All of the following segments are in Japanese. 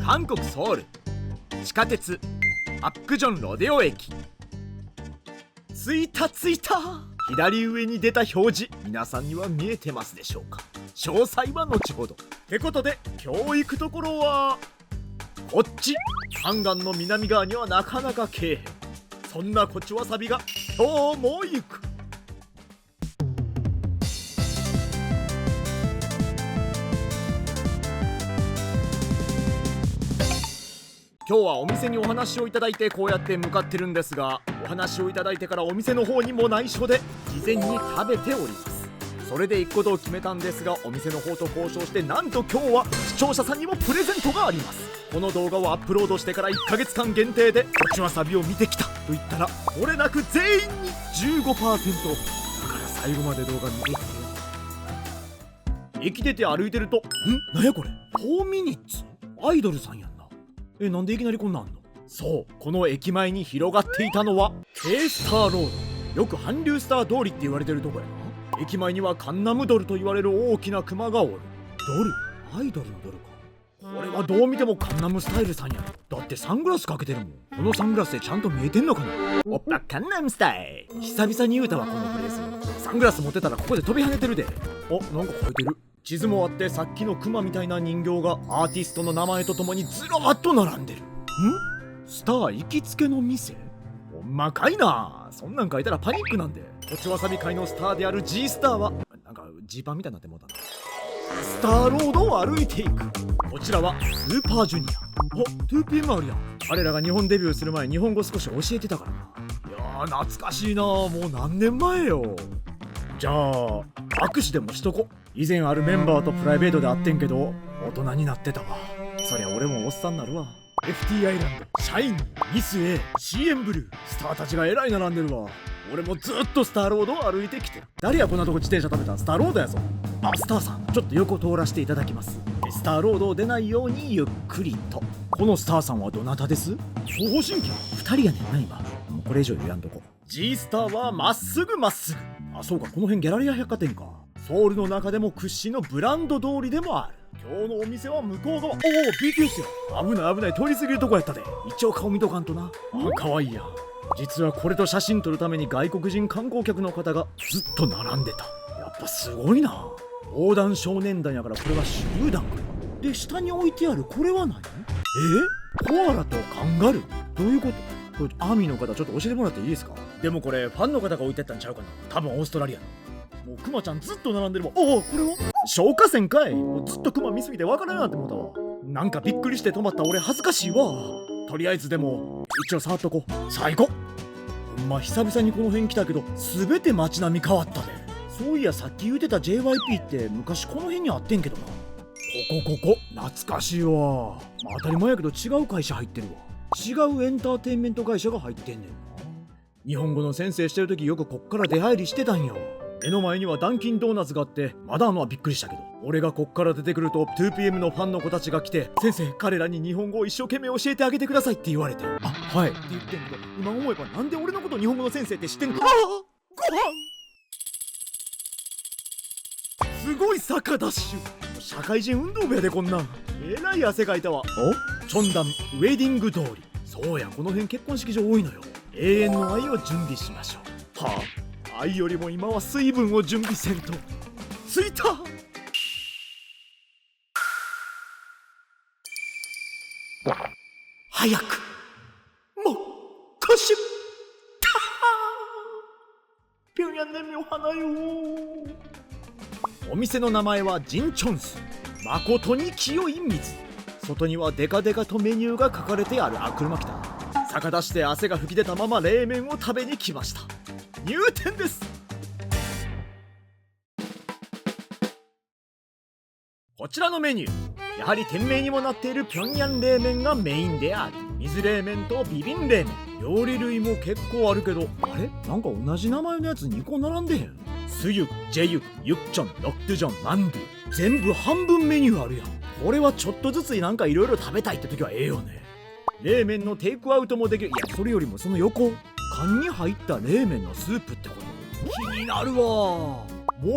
韓国ソウル地下鉄アプクジョンロデオ駅。着いた着いた。左上に出た表示、皆さんには見えてますでしょうか。詳細は後ほど。ってことで今日行くところはこっち。ハンガンの南側にはなかなかけえへん。そんなこちわさびが今日も行く。今日はお店にお話をいただいてこうやって向かってるんですが、お話をいただいてからお店の方にも内緒で事前に食べております。それで行くことを決めたんですが、お店の方と交渉して、なんと今日は視聴者さんにもプレゼントがあります。この動画をアップロードしてから1ヶ月間限定でこちわさびを見てきたと言ったら、これなく全員に 15% オフ。だから最後まで動画見てきてよ。駅出て歩いてると、なんやこれ、4ミニッツアイドルさんやんな。なんでいきなりこんなんあんの。そう、この駅前に広がっていたのは K スターロード、よく韓流スター通りって言われてるとこやな。駅前にはカンナムドルと言われる大きなクマがおる。ドル、アイドルのドルか。これはどう見てもカンナムスタイルさんや。だってサングラスかけてるもん。このサングラスでちゃんと見えてんのかな。おっぱカンナムスタイル、久々に言うたわこのフレーズ。サングラス持ってたらここで飛び跳ねてるで。なんか書いてる。地図もあって、さっきのクマみたいな人形がアーティストの名前とともにずらーっと並んでる。スター行きつけの店。ほんまかいな。そんなん書いたらパニックなんで。こちわさび界のスターである G スターはなんかジーパンみたいになってもうたな。スターロードを歩いていく。こちらはスーパージュニア。2PM あるやん。彼らが日本デビューする前、日本語少し教えてたからな。いやー懐かしいな。もう何年前よ。じゃあ握手でもしとこ。以前あるメンバーとプライベートで会ってんけど、大人になってたわ。そりゃ俺もおっさんなるわ。FT アイランド、シャイニー、ミス A、CM ブルー、スターたちがえらい並んでるわ。俺もずっとスターロードを歩いてきてる。誰やこんなとこ自転車止めたん。スターロードやぞ。スターさん、ちょっと横通らせていただきます。スターロードを出ないようにゆっくりと。このスターさんはどなたです？東方神起2人やねんな今。もうこれ以上言わんとこ。 G スターはまっすぐまっすぐ。そうか、この辺ギャラリア百貨店か。ソウルの中でも屈指のブランド通りでもある。今日のお店は向こう側。BTS や。危ない危ない、通り過ぎるとこやったで。一応顔見とかんとな。かわいいやん。実はこれと写真撮るために外国人観光客の方がずっと並んでた。やっぱすごいな。横断少年団やから、これは手榴弾か。で、下に置いてあるこれは何？コアラとカンガルー、どういうこと？これアーミーの方ちょっと教えてもらっていいですか？でもこれファンの方が置いてあったんちゃうかな。多分オーストラリアの。もうクマちゃんずっと並んでるもん。これは消火栓かい。もうずっとクマ見すぎてわからんなって思ったわ。なんかびっくりして止まった俺恥ずかしいわ。とりあえずでも一応触っとこう。最高。ほんま久々にこの辺来たけど、全て街並み変わったで。そういやさっき言うてた JYP って昔この辺にあってんけどな。ここ懐かしいわ。当たり前やけど違う会社入ってるわ。違うエンターテインメント会社が入ってんねんな。日本語の先生してる時よくこっから出入りしてたんよ。目の前にはダンキンドーナツがあって、まだはびっくりしたけど、俺がこっから出てくると 2PM のファンの子たちが来て、先生彼らに日本語を一生懸命教えてあげてくださいって言われて、はいって言ってんけど、今思えばなんで俺のこと日本語の先生って知ってんの？ご飯すごい坂ダッシュ。社会人運動部やでこんなん。えらい汗かいたわ。チョンダンウェディング通り。そうや、この辺結婚式場多いのよ。永遠の愛を準備しましょう。愛よりも今は水分を準備せんと。着いた。早くもうこしピョンヤンネミョハナよ。お店の名前はジンチョンス、誠に清い水。外にはデカデカとメニューが書かれてある。車来た。逆出して汗が吹き出たまま冷麺を食べに来ました。入店です。こちらのメニュー、やはり店名にもなっている平壌冷麺がメインである。水冷麺とビビン冷麺、料理類も結構あるけど、あれなんか同じ名前のやつ2個並んでへん。スユク、ジェユク、ユクチョン、ノクトゥジョン、マンドゥ、全部半分メニューあるやん。これはちょっとずつなんかいろいろ食べたいって時はええよね。冷麺のテイクアウトもできる。いや、それよりもその横、缶に入った冷麺のスープってこと？気になるわ。も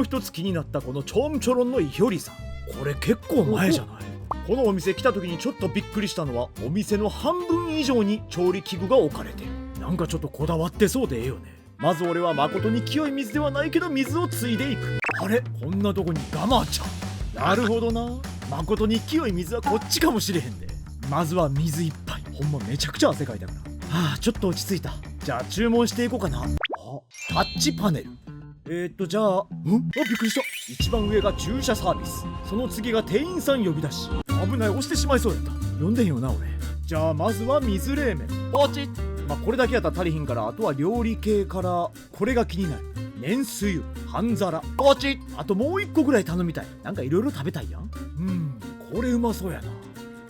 う一つ気になったこのチョンチョロンのイヒョリさん、これ結構前じゃない？このお店来た時にちょっとびっくりしたのは、お店の半分以上に調理器具が置かれてる。なんかちょっとこだわってそうでええよね。まず俺は誠に清い水ではないけど水をついでいく。あれ、こんなとこにガマちゃん。なるほどな、誠に清い水はこっちかもしれへんで。まずは水一杯。ほんまめちゃくちゃ汗かいたから。はあ、ちょっと落ち着いた。じゃあ注文していこうかな。あ、タッチパネル。じゃあ、びっくりした。一番上が駐車サービス、その次が店員さん呼び出し。危ない、押してしまいそうやった。呼んでんよな俺。じゃあまずは水冷麺ポチッ。まあこれだけやったら足りひんから、あとは料理系から。これが気になる。麺つゆ、半皿ポチッ。あともう一個ぐらい頼みたい。なんかいろいろ食べたいやん。これうまそうやな。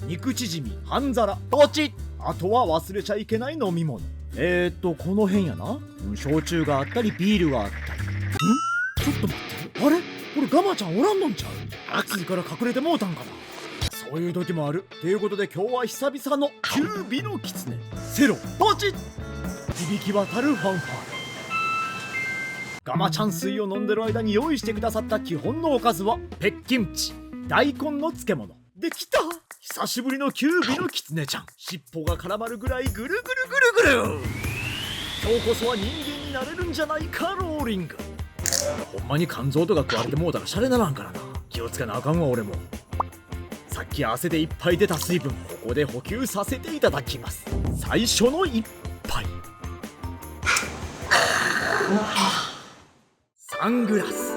肉縮み、半皿ポチッ。あとは忘れちゃいけない飲み物。この辺やな。焼酎があったりビールがあったり。ちょっと待って、あれ、これガマちゃんおらんのんちゃう？暑いから隠れてもうたんかな。そういう時もある。ということで今日は久々のキュービのキツネセロポチッ。響き渡るファンファーレ。ガマちゃん水を飲んでる間に用意してくださった基本のおかずはペッキムチ、大根の漬物できた。久しぶりのキュービのキツネちゃん。尻尾が絡まるぐらいぐるぐるぐるぐる。今日こそは人間になれるんじゃないかローリング。ほんまに肝臓とか食われてもうたらシャレならんからな。気をつけなあかんわ俺も。さっき汗でいっぱい出た水分、ここで補給させていただきます。最初の一杯。サングラス、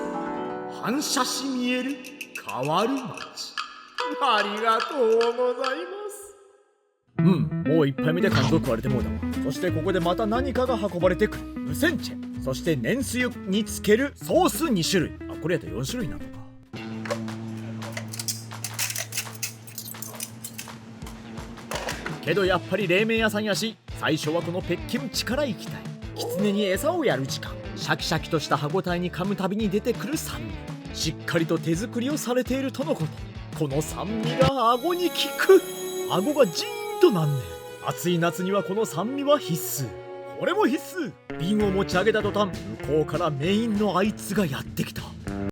反射し見える変わる街。ありがとうございます。もう一杯目で肝臓食われてもうだわ。そしてここでまた何かが運ばれてくる。無洗チェ、そして麺つゆにつけるソース2種類。あ、これやったら4種類なのか。けどやっぱり冷麺屋さんやし、最初はこのペッキムチからいきたい。キツネに餌をやる時間。シャキシャキとした歯ごたえに噛むたびに出てくる酸味。しっかりと手作りをされているとのこと。この酸味が顎に効く。顎がジーンとなんねん。暑い夏にはこの酸味は必須。これも必須。瓶を持ち上げた途端、向こうからメインのあいつがやってきた。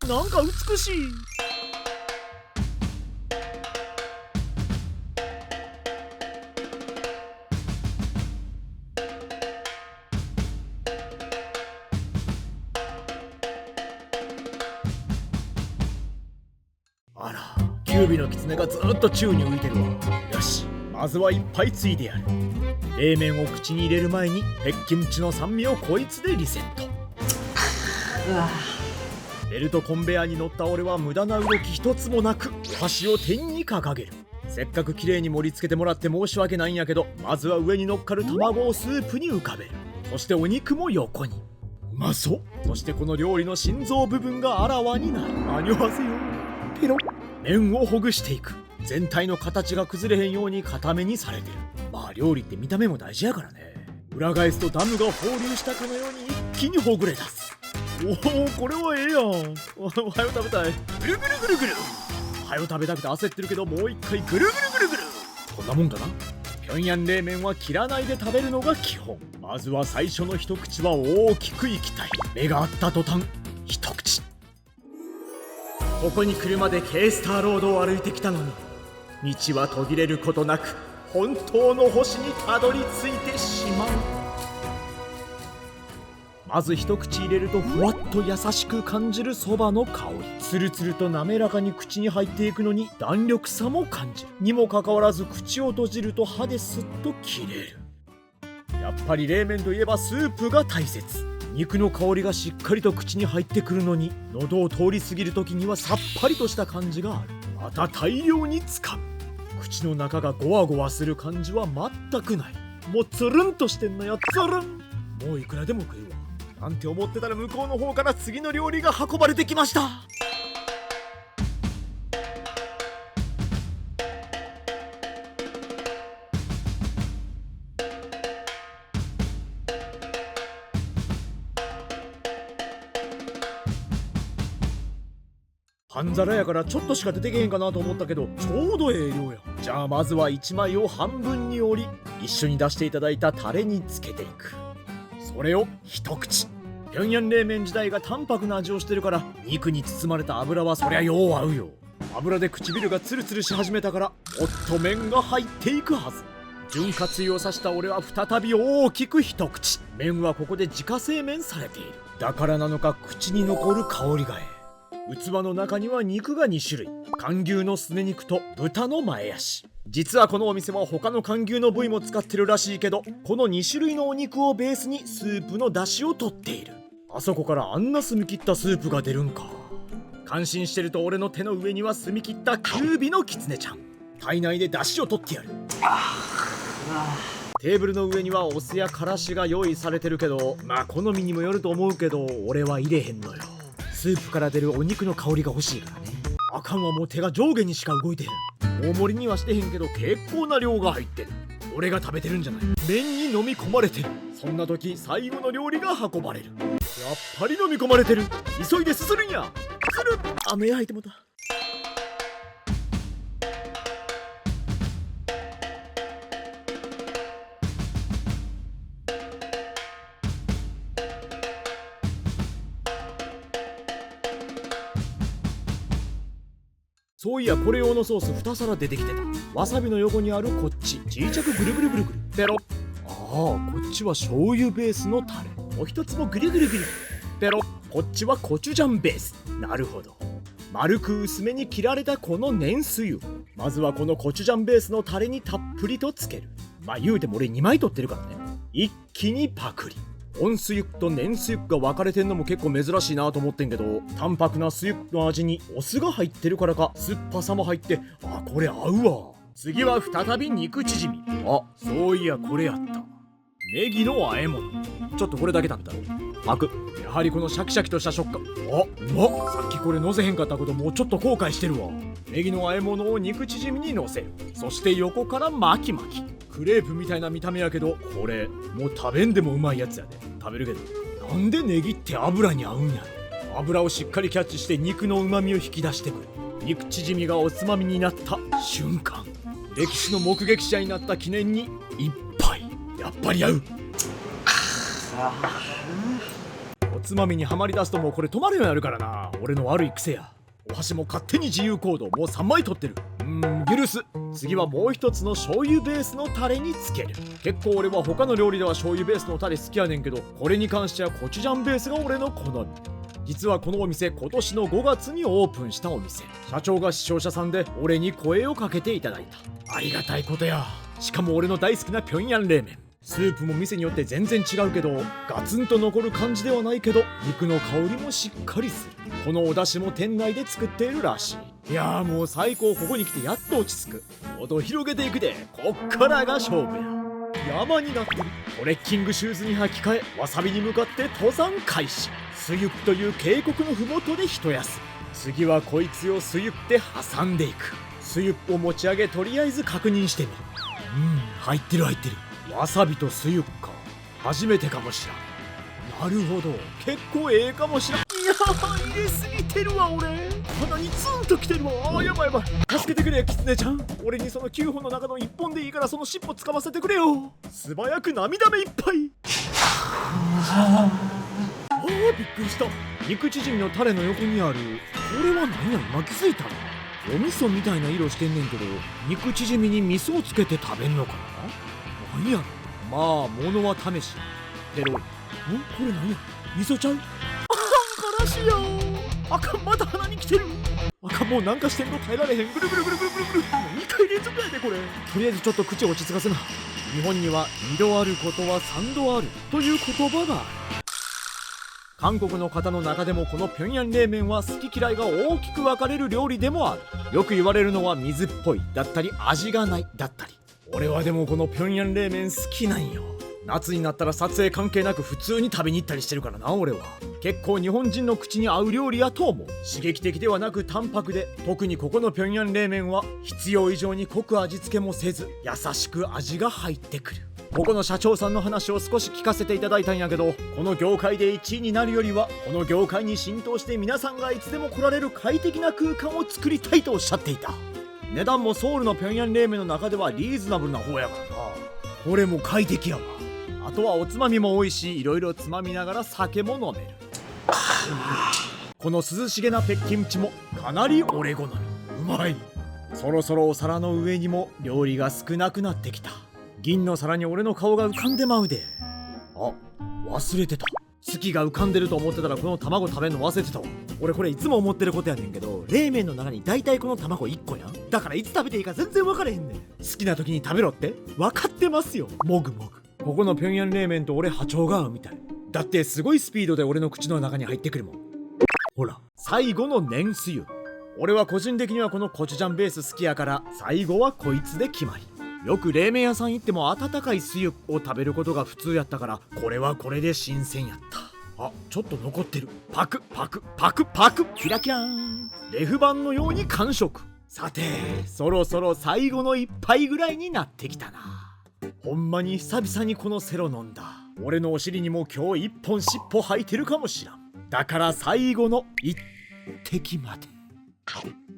なんか美しい。あら、キュービのキツネがずっと宙に浮いてるわ。よし、まずは一杯ついでやる。冷麺を口に入れる前にペッキムチの酸味をこいつでリセット。ベルトコンベヤーに乗った俺は無駄な動き一つもなくお箸を天に掲げる。せっかく綺麗に盛り付けてもらって申し訳ないんやけど、まずは上に乗っかる卵をスープに浮かべる。そしてお肉も横に。うまそう。そしてこの料理の心臓部分があらわになる。何をはせよ。ペロッ。麺をほぐしていく。全体の形が崩れへんように固めにされてる。まあ料理って見た目も大事やからね。裏返すとダムが放流したかのように一気にほぐれ出す。おお、これはええやん。おはよ食べたい。ぐるぐるぐるぐる。おはよ食べたくて焦ってるけど、もう一回ぐるぐるぐるぐる。こんなもんかな。平壌冷麺は切らないで食べるのが基本。まずは最初の一口は大きくいきたい。目が合った途端一口。ここに来るまでケースターロードを歩いてきたのに、道は途切れることなく本当の星にたどり着いてしまう。まず一口入れるとふわっと優しく感じるそばの香り。つるつると滑らかに口に入っていくのに弾力さも感じる。にもかかわらず口を閉じると歯ですっと切れる。やっぱり冷麺といえばスープが大切。肉の香りがしっかりと口に入ってくるのに、喉を通り過ぎる時にはさっぱりとした感じがある。また大量に使う。口の中がゴワゴワする感じは全くない。もうつるんとしてんのよ、つるん。もういくらでも食うわなんて思ってたら、向こうの方から次の料理が運ばれてきました。半皿やからちょっとしか出てけへんかなと思ったけど、ちょうどええ量や。じゃあまずは1枚を半分に折り、一緒に出していただいたタレにつけていく。それを一口。平壌冷麺自体が淡白な味をしてるから、肉に包まれた油はそりゃよう合うよ。油で唇がツルツルし始めたからもっと麺が入っていくはず。潤滑油をさした俺は再び大きく一口。麺はここで自家製麺されている。だからなのか口に残る香りが器の中には肉が2種類、韓牛のすね肉と豚の前足。実はこのお店は他の韓牛の部位も使ってるらしいけど、この2種類のお肉をベースにスープの出汁を取っている。あそこからあんな澄み切ったスープが出るんか。感心してると俺の手の上には澄み切ったキュウビのキツネちゃん。体内で出汁を取ってやる。テーブルの上にはお酢やからしが用意されてるけど、まあ好みにもよると思うけど俺は入れへんのよ。スープから出るお肉の香りが欲しいからね。あかんわ、もう手が上下にしか動いてへん。大盛りにはしてへんけど結構な量が入ってる。俺が食べてるんじゃない、麺に飲み込まれてる。そんな時最後の料理が運ばれる。やっぱり飲み込まれてる。急いですするんや。する。目入ってもた。そういやこれ用のソース2皿出てきてた。わさびの横にあるこっちちいちゃくぐるぐるぐるぐるペロッ。こっちは醤油ベースのタレ。もう一つもぐるぐるぐるペロッ。こっちはコチュジャンベース。なるほど。丸く薄めに切られたこの麺つゆ、まずはこのコチュジャンベースのタレにたっぷりとつける。まあ言うても俺2枚取ってるからね。一気にパクリ。温水ユックと麺水ユックが分かれてんのも結構珍しいなと思ってんけど、淡白なスユックの味にお酢が入ってるからか酸っぱさも入って、これ合うわ。次は再び肉縮み。そういやこれやった。ネギの和え物。ちょっとこれだけ食べたろ。パク。やはりこのシャキシャキとした食感。うまっ。さっきこれ乗せへんかったこともうちょっと後悔してるわ。ネギの和え物を肉縮みに乗せる。そして横から巻き巻き。クレープみたいな見た目やけど、これもう食べんでもうまいやつやで。食べるけどなんでネギって油に合うんやろ。油をしっかりキャッチして肉の旨味を引き出してくる。肉縮みがおつまみになった瞬間、歴史の目撃者になった記念に一杯。やっぱり合う。おつまみにはまりだすともうこれ止まるようになるからな。俺の悪い癖や。お箸も勝手に自由行動。もう3枚取ってる。許す。次はもう一つの醤油ベースのタレにつける。結構俺は他の料理では醤油ベースのタレ好きやねんけど、これに関してはコチュジャンベースが俺の好み。実はこのお店今年の5月にオープンしたお店。社長が視聴者さんで俺に声をかけていただいた。ありがたいことや。しかも俺の大好きな平壌冷麺。スープも店によって全然違うけど、ガツンと残る感じではないけど肉の香りもしっかりする。このお出汁も店内で作っているらしい。いやーもう最高。ここに来てやっと落ち着く。音広げていくで。こっからが勝負や。山になってる。トレッキングシューズに履き替え、わさびに向かって登山開始。スユックという渓谷のふもとで一休み。次はこいつをスユックで挟んでいく。スユックを持ち上げとりあえず確認してみる。入ってる入ってる。わさびとスユックか。初めてかもしらん。なるほど、結構ええかもしらん。いやー入れすぎてるわ俺。鼻にツンときてるわ。やばいやばい。助けてくれキツネちゃん。俺にその9本の中の1本でいいからその尻尾つかませてくれよ。素早く涙目いっぱい。びっくりした。肉縮みのタレの横にあるこれは何や。今気づいたの。お味噌みたいな色してんねんけど、肉縮みに味噌をつけて食べんのかな。何やろ。まあ物は試し。ペロリ。これ何や。味噌ちゃう。からしや。あかん、また鼻に来てる。あかん、もうなんかしてんの耐えられへん。ぐるぐるぐるぐるぐるぐる。2回連続やでこれ。とりあえずちょっと口落ち着かせな。日本には2度あることは3度あるという言葉がある。韓国の方の中でもこの平壌冷麺は好き嫌いが大きく分かれる料理でもある。よく言われるのは水っぽいだったり味がないだったり。俺はでもこの平壌冷麺好きなんよ。夏になったら撮影関係なく普通に食べに行ったりしてるからな。俺は結構日本人の口に合う料理やと思う。刺激的ではなく淡白で、特にここの平壌冷麺は必要以上に濃く味付けもせず優しく味が入ってくる。ここの社長さんの話を少し聞かせていただいたんやけど、この業界で1位になるよりはこの業界に浸透して皆さんがいつでも来られる快適な空間を作りたいとおっしゃっていた。値段もソウルの平壌冷麺の中ではリーズナブルな方やからな。これも快適やわ。あとはおつまみも多いし、いろいろつまみながら酒も飲める。この涼しげな北京地もかなり俺好み。うまい。そろそろお皿の上にも料理が少なくなってきた。銀の皿に俺の顔が浮かんでまうで。あ、忘れてた。月が浮かんでると思ってたらこの卵食べんの忘れてたわ。俺これいつも思ってることやねんけど、冷麺の中に大体この卵1個やん。だからいつ食べていいか全然分かれへんねん。好きな時に食べろって分かってますよ。もぐもぐ。ここの平壌冷麺と俺波長が合うみたい。だってすごいスピードで俺の口の中に入ってくるもん。ほら、最後の麺つゆ。俺は個人的にはこのコチュジャンベース好きやから最後はこいつで決まり。よく冷麺屋さん行っても温かいつゆを食べることが普通やったから、これはこれで新鮮やった。あ、ちょっと残ってる。パクパクパクパク、キラキラーン。レフ板のように完食。さてそろそろ最後の一杯ぐらいになってきたな。ほんまに久々にこのセロ飲んだ。俺のお尻にも今日一本尻尾吐いてるかもしらん。だから最後の一滴まで。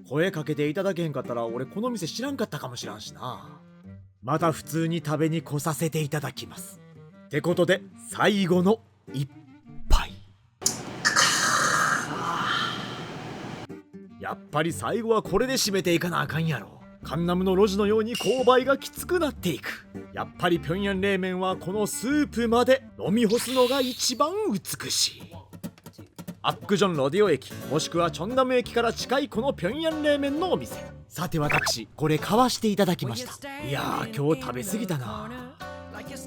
声かけていただけへんかったら俺この店知らんかったかもしらんしな。また普通に食べに来させていただきます。ってことで最後の一杯。やっぱり最後はこれで締めていかなあかんやろ。カンナムの路地のように勾配がきつくなっていく。やっぱり平壌冷麺はこのスープまで飲み干すのが一番美しい。アックジョンロディオ駅もしくはチョンナム駅から近いこの平壌冷麺のお店。さて私これ買わしていただきました。いやー今日食べ過ぎたな。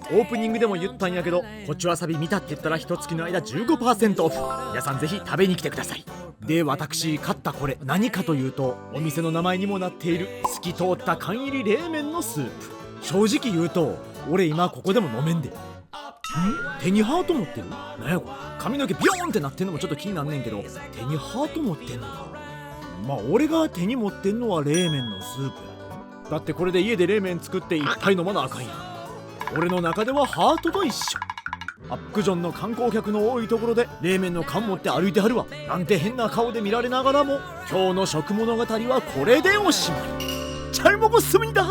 オープニングでも言ったんやけど、こちわさび見たって言ったら1月の間 15% オフ。皆さんぜひ食べに来てください。で私買ったこれ何かというと、お店の名前にもなっている透き通った缶入り冷麺のスープ。正直言うと俺今ここでも飲めんで。手にハート持ってる？なんやこれ。髪の毛ビヨーンってなってんのもちょっと気になんねんけど、手にハート持ってんのか。まあ俺が手に持ってんのは冷麺のスープ。だってこれで家で冷麺作っていっぱい飲まなあかんやん。俺の中ではハートと一緒。アックジョンの観光客の多いところで冷麺の缶持って歩いてはるわなんて変な顔で見られながらも、今日の食物語はこれでおしまい。チャイモゴスミだ。